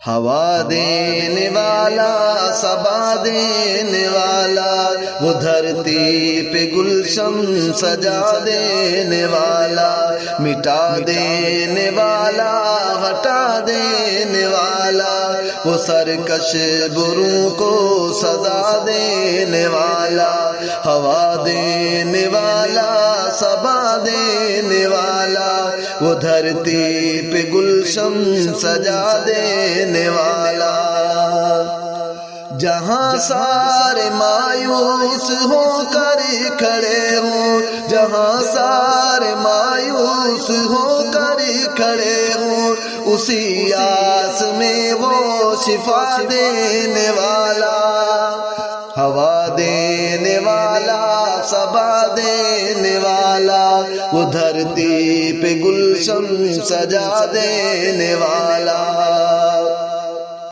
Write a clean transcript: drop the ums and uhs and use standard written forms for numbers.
ہوا دینے والا، صبا دینے والا، وہ دھرتی پہ گلشن سجا دینے والا، مٹا دینے والا، ہٹا دینے والا، وہ سرکش بروں کو سزا دینے والا، ہوا دینے والا، صبا دینے والا، وہ دھرتی پہ گلشن سجا دینے والا۔ جہاں سارے مایوس ہو کر کھڑے ہوں، جہاں سارے مایوس ہو کر کھڑے ہوں، اسی آس میں وہ شفا دینے والا، ہوا دینے والا، صبا دینے والا، وہ دھرتی پہ گلشن سجا دینے والا۔